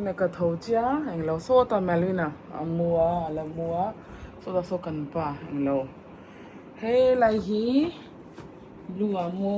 na ka thau chia eng lo so ta melwina amua ala mua so da so kan pa eng lo hey lai hi blue amu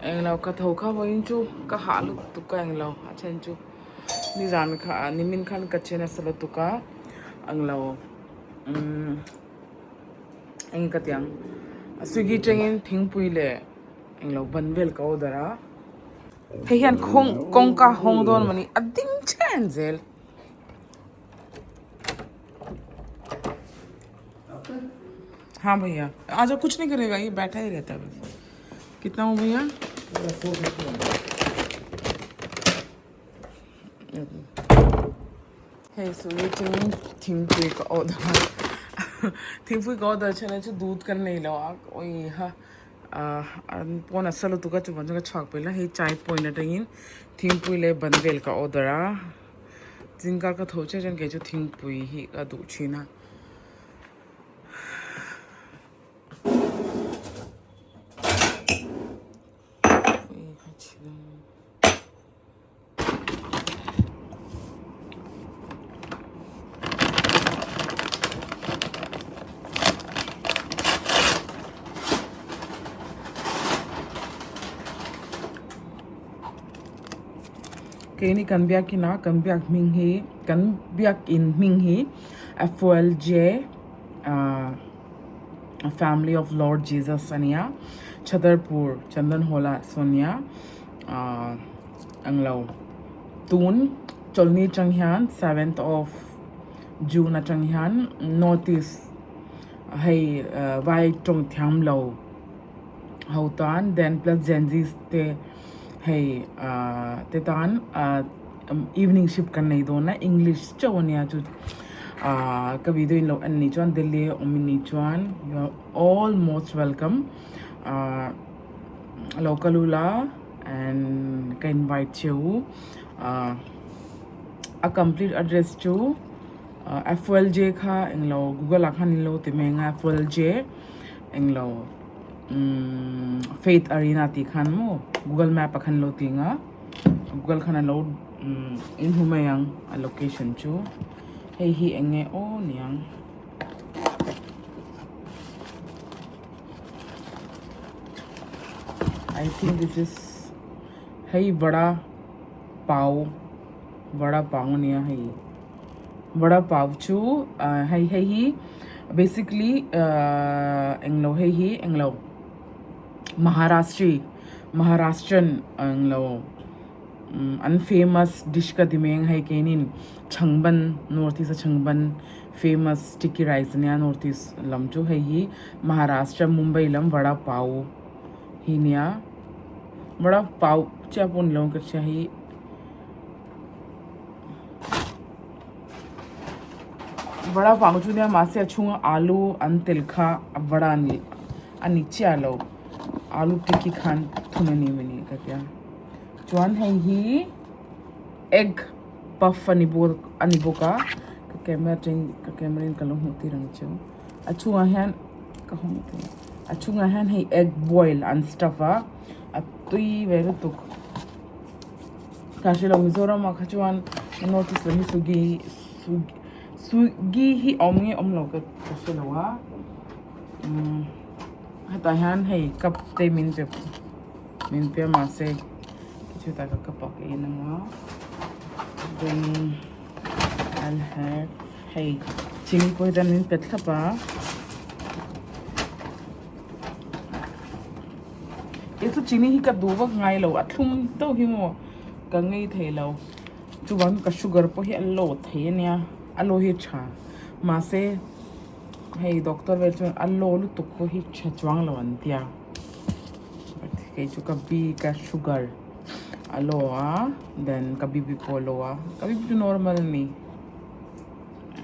eng lo ka thau kha voin chu ka ha lu tu ka eng lo a chen chu ni zan kha ni min khan ka chen asala tu ka ang lo eng ka tiang swiggy chengin thingpui le eng lo banvel ka odara Hian kong ka hong don mani ading chen zel हाँ भैया आज कुछ नहीं करेगा ये बैठा ही रहता है बस कितना हो भैया हे सो ये थिंगपुई का ऑर्डर थिंगपुई का ऑर्डर चले जो दूध कर नहीं लो ओई हा पौन असल तो का चुपन का छाक पेला हे चाय पॉइंट टगिन थिंगपुई ले बनवेल का ऑर्डर आ जिनका का थोचे जन के जो थिंगपुई ही का दूचीना Kini kan biak ina kan biak in minghi FOLJ a family of Lord Jesus ania Chadarpur Chandan Hola Sonia anglo tun cholni changhian 7th of June a changhian notice hey vai tong thiam lo hautan then plus Genjis te hey tetan evening shift kan nei do na English chawnia chu ka video in lo an ni chuan Delhi omini chuan you are all most welcome localula and can invite you a complete address to FOLJ kha englo Google akhan lo timenga FOLJ englo Faith Arena ti khan mo Google Map akhan lo tinga Google khana lo in humayang a location chu hey hi enge o niang I think this is hey vada pav niya hey vada pav chu hey hi basically englo hey hi englo Maharashtrian anglo unfamous dish ka dimeng hai kenin changban northeast changban famous sticky rice nya northeast lamchu hai hi Maharashtra Mumbai lam vada pav hi nya vada pav cha pon long ka chahi vada pav chu nya ma se achunga alu an tilkha vada ni ani chalo आलू टिक्की Khan थुननी money का क्या चुआन है ही egg puff अनिबो का camera कलो होती रंग चो अचुआ हैन कहूँ अचुआ हैन है एग बॉयल अन स्टफा अतुई वेरे तुक काशे लो मिजोरम मा खचुआन नोटिस लही सुगी ही ओमगे ओमलो का काशे लो हा hatahan hey kap te min pe ma se kichu ta ka kapak ina nga then I'll have hey chili ko dan min pet ka pa ito chini hi ka duwa ngai lo athum to hi mo ka ngai the lo chuwan ka sugar po hi allo the nya allo hi cha ma se hey doctor version allo lu to ko hi chachwang lo antia ke chu ka bi ka sugar allo then ka bi polo ka bi normal ni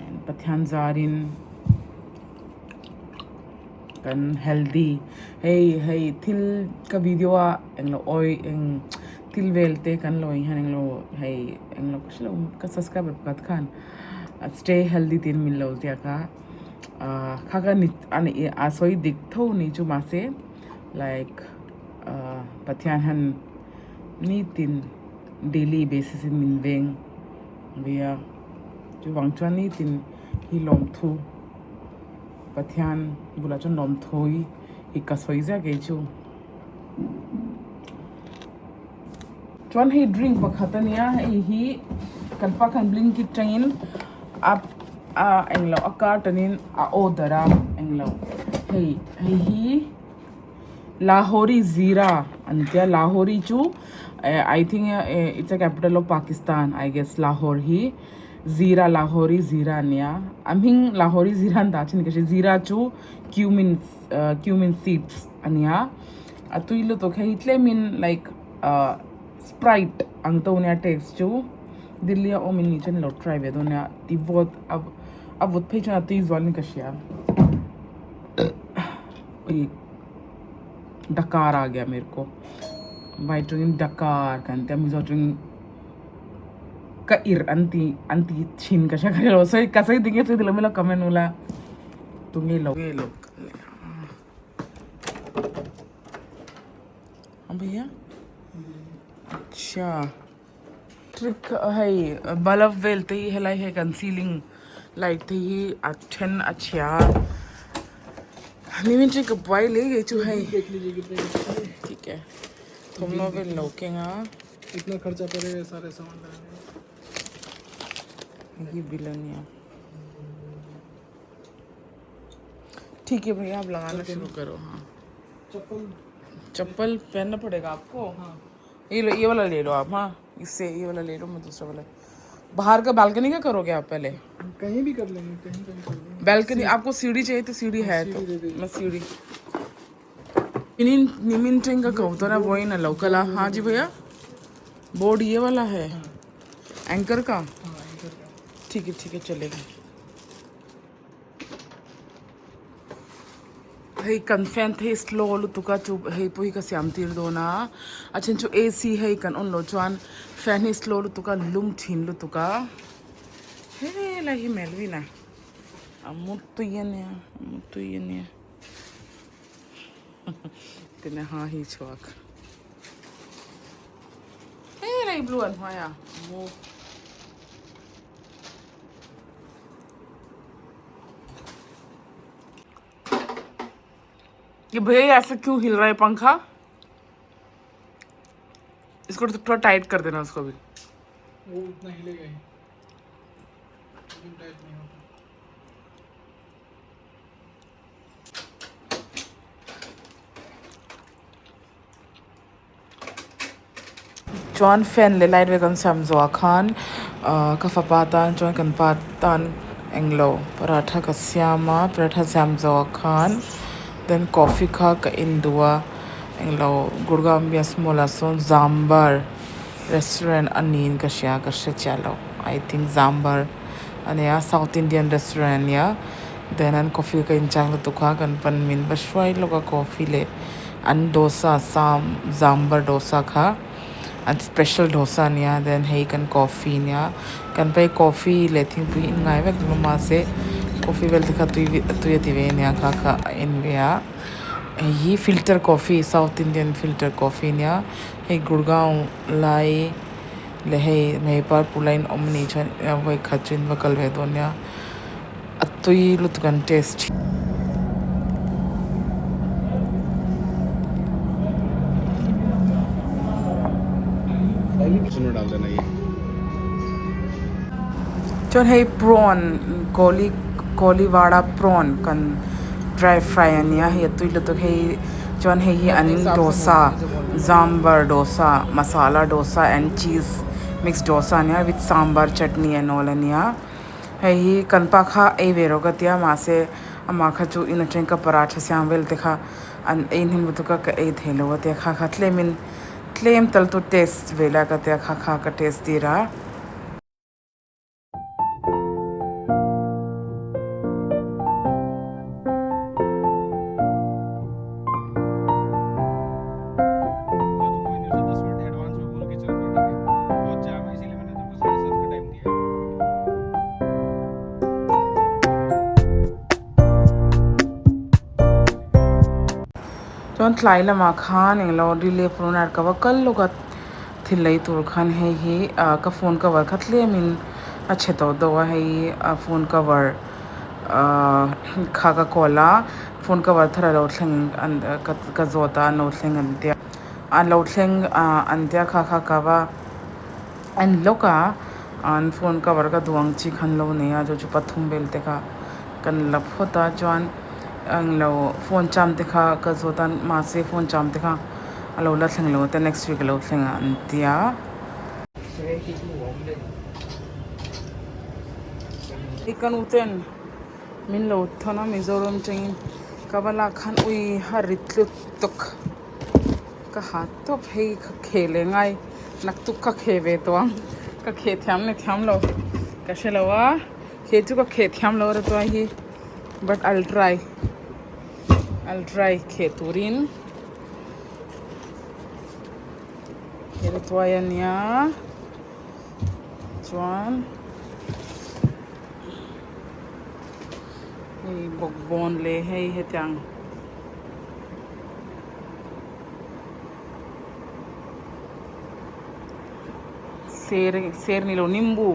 and pathan zarin kan healthy hey til ka video englo oi eng til velte kan lo han englo hey englo ka subscribe kat khan stay healthy tin min lo tia ka khaga ni ani asoi dik tho ni chu ma se like pathian han ni tin daily basis in min veng via chu wang chuan ni tin hi lom thu pathian bula chon lom thui hi ka soiza ge chu chuan hi drink pakhatania hi kan pa kan blink ki train up englo a cartonin a order englo hi Lahori Zira Antya Lahori chu I think it's a capital of Pakistan. I guess Lahore hi Zira Lahori Zira nya amhing Lahori Zira dachin kashi Zira chu cumin seeds anya atuilo to kaitle min like Sprite ang to nya taste chu Dilli o min nichan lo try ve donya tivot avot pechana ati zwalni kashia डकार आ गया मेरे को white drink डकार कंते Mizo drink का अंती छीन कशा करे लो सही कसई दिंगे तो दिलो में लो कमेंट होला तुम्हें लो हाँ भैया अच्छा ट्रिक है बल्ब वेल ते है लाई है कंसीलिंग लाइट ते ही अच्छन अच्छा नहीं मिनट का बुआई ले गई तू है देख लीजिए कितने ठीक है तुम लोग भी लौकेगा कितना खर्चा पड़ेगा सारे सामान लाने ये बिलनिया ठीक है भैया आप लगाना शुरू करो हाँ चप्पल पहनना पड़ेगा आपको हाँ ये वाला ले लो आप हाँ इससे ये वाला ले लो मैं दूसरा वाला बाहर का बालकनी का करोगे आप पहले कहीं भी कर लेंगे कहीं कर लेंगे बालकनी आपको सीढ़ी चाहिए तो सीढ़ी है तो मैं सीढ़ी निमिन ट्रेन का कहूँ तो ना वही ना लोकला हाँ जी भैया बोर्ड ये वाला है एंकर का ठीक है चलेगा hey confent hey slow lu tuka chu hey pui ka siam tir do na achin chu AC hey kan on lo chuan fan hey slow lu tuka lum thin lu tuka hey la hi melvina amutu yene tene ha hi chuak hey la blue an hoya mo ये भैया ऐसा क्यों हिल रहा है पंखा इसको तो थोड़ा टाइट कर देना उसको भी वो उतना हिलेगा ही लेकिन टाइट नहीं होता John fan le light vegan sam zo khan kafa patan John kan patan englo paratha ka syama paratha sam zo khan then coffee kha ka indua englo gurgam bias mola son zambar restaurant anin ka sha ka chalo I think zambar ania South Indian restaurant ya then an coffee ka inchang to kha kan pan min bashwai loga coffee le an dosa sam zambar dosa kha and special dosa nia then hey kan coffee nia kan pai coffee le thing pi ngai vek luma se coffee vel dikha tu ye tive nia kha in via ye filter coffee South Indian filter coffee nia hey gurgaon lai le hey me par pulain omni chan voi khachin vakal ve donya atui lut kan taste उसमें डाल देना ये John hey prawn koli wada prawn kan dry fry ania he tuilo to hey John hey an dosa zambar dosa masala dosa and cheese mixed dosa ania with sambar chutney and all ania hey kan pa kha ei verogatia mase ama kha chu in a train ka paratha syam vel dekha an ein hin butuka ka ei thelo te kha tlemin claim tal to taste vela ka te kha ka taste dira John Tlaila Makhan and Lord Relay Prunar Kavakal look at thil lei tur khan hei hi ka phone cover khatle min a cheto do wa hei phone cover kha cola phone cover thara lo thleng an ka zota no thleng an tia an lo thleng an tia kha ka wa an loka an phone cover ka duang chi khan lo ne a jo chu pathum bel te kha kan la phota chuan ang lo phone cham te kha ka zotan ma se phone cham te kha alo la thleng lo te next week lo thleng an tia ikan uten min lo thona Mizoram changin kabala khan ui haritlu tok ka hat top hei kha khele ngai nak tuk ka kheve toang ka khe tham lo ka shelawa khe chu ka khe tham lo ra to hi but I'll try khe turin here to ya chuan hei bogbon le hei hetang ser ni lo nimbu